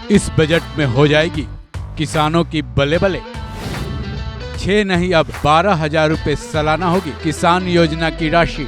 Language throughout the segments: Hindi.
इस बजट में हो जाएगी किसानों की बले बले। 6 नहीं अब 12,000 रुपए सालाना होगी किसान योजना की राशि।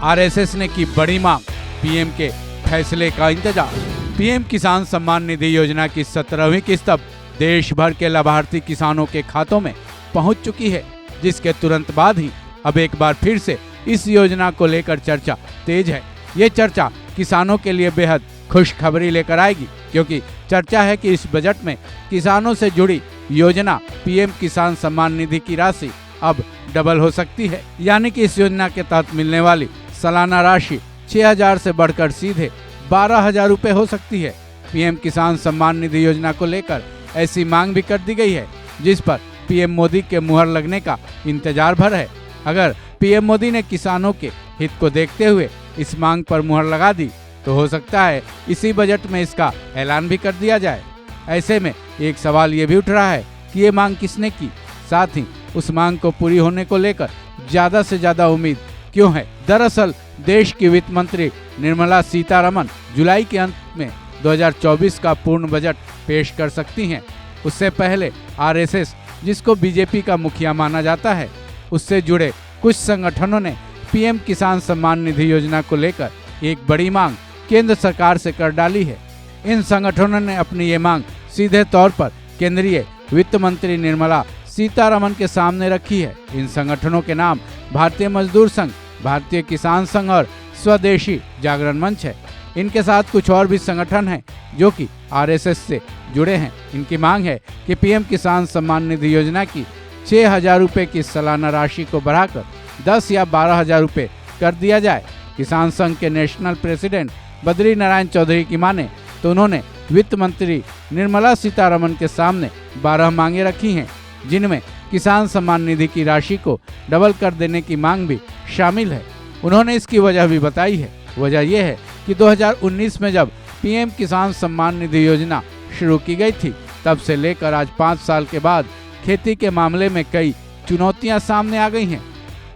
आरएसएस ने की बड़ी मांग, पीएम के फैसले का इंतजार। पीएम किसान सम्मान निधि योजना की 17वीं किस्त अब देश भर के लाभार्थी किसानों के खातों में पहुंच चुकी है, जिसके तुरंत बाद ही अब एक बार फिर से इस योजना को लेकर चर्चा तेज है। ये चर्चा किसानों के लिए बेहद खुशखबरी लेकर आएगी, क्योंकि चर्चा है कि इस बजट में किसानों से जुड़ी योजना पीएम किसान सम्मान निधि की राशि अब डबल हो सकती है। यानी कि इस योजना के तहत मिलने वाली सालाना राशि 6,000 से बढ़कर सीधे 12,000 रुपए हो सकती है। पीएम किसान सम्मान निधि योजना को लेकर ऐसी मांग भी कर दी गई है, जिस पर पीएम मोदी के मुहर लगने का इंतजार भर है। अगर पीएम मोदी ने किसानों के हित को देखते हुए इस मांग पर मुहर लगा दी तो हो सकता है इसी बजट में इसका ऐलान भी कर दिया जाए। ऐसे में एक सवाल ये भी उठ रहा है कि ये मांग किसने की, साथ ही उस मांग को पूरी होने को लेकर ज्यादा से ज्यादा उम्मीद क्यों है। दरअसल देश की वित्त मंत्री निर्मला सीतारमण जुलाई के अंत में 2024 का पूर्ण बजट पेश कर सकती हैं। उससे पहले आरएसएस, जिसको बीजेपी का मुखिया माना जाता है, उससे जुड़े कुछ संगठनों ने पीएम किसान सम्मान निधि योजना को लेकर एक बड़ी मांग केंद्र सरकार से कर डाली है। इन संगठनों ने अपनी ये मांग सीधे तौर पर केंद्रीय वित्त मंत्री निर्मला सीतारमण के सामने रखी है। इन संगठनों के नाम भारतीय मजदूर संघ, भारतीय किसान संघ और स्वदेशी जागरण मंच है। इनके साथ कुछ और भी संगठन हैं जो कि आरएसएस से जुड़े हैं। इनकी मांग है कि पीएम किसान सम्मान निधि योजना की 6,000 रुपए की सालाना राशि को बढ़ाकर 10 या 12,000 रुपए कर दिया जाए। किसान संघ के नेशनल प्रेसिडेंट बद्री नारायण चौधरी की माने तो उन्होंने वित्त मंत्री निर्मला सीतारमण के सामने 12 मांगे रखी हैं, जिनमें किसान सम्मान निधि की राशि को डबल कर देने की मांग भी शामिल है। उन्होंने इसकी वजह भी बताई है। वजह यह है कि 2019 में जब पीएम किसान सम्मान निधि योजना शुरू की गई थी, तब से लेकर आज 5 साल के बाद खेती के मामले में कई चुनौतियां सामने आ गई हैं,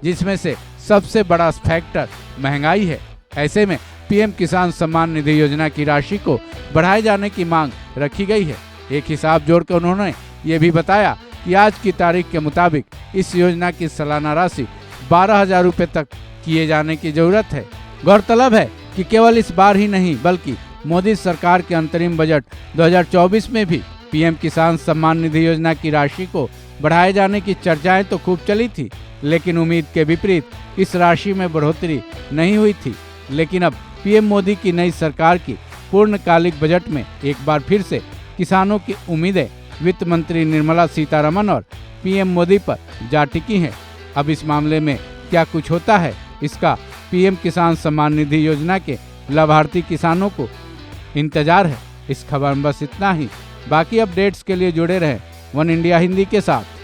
जिसमें से सबसे बड़ा फैक्टर महंगाई है। ऐसे में पीएम किसान सम्मान निधि योजना की राशि को बढ़ाए जाने की मांग रखी गई है। एक हिसाब जोड़कर उन्होंने ये भी बताया कि आज की तारीख के मुताबिक इस योजना की सालाना राशि 12,000 रुपए तक किए जाने की जरूरत है। गौरतलब है कि केवल इस बार ही नहीं, बल्कि मोदी सरकार के अंतरिम बजट 2024 में भी पीएम किसान सम्मान निधि योजना की राशि को बढ़ाए जाने की चर्चाएं तो खूब चली थी, लेकिन उम्मीद के विपरीत इस राशि में बढ़ोतरी नहीं हुई थी। लेकिन अब पीएम मोदी की नई सरकार की पूर्णकालिक बजट में एक बार फिर से किसानों की उम्मीदें वित्त मंत्री निर्मला सीतारमण और पीएम मोदी पर जा टिकी हैं। अब इस मामले में क्या कुछ होता है, इसका पीएम किसान सम्मान निधि योजना के लाभार्थी किसानों को इंतजार है। इस खबर में बस इतना ही। बाकी अपडेट्स के लिए जुड़े रहें वन इंडिया हिंदी के साथ।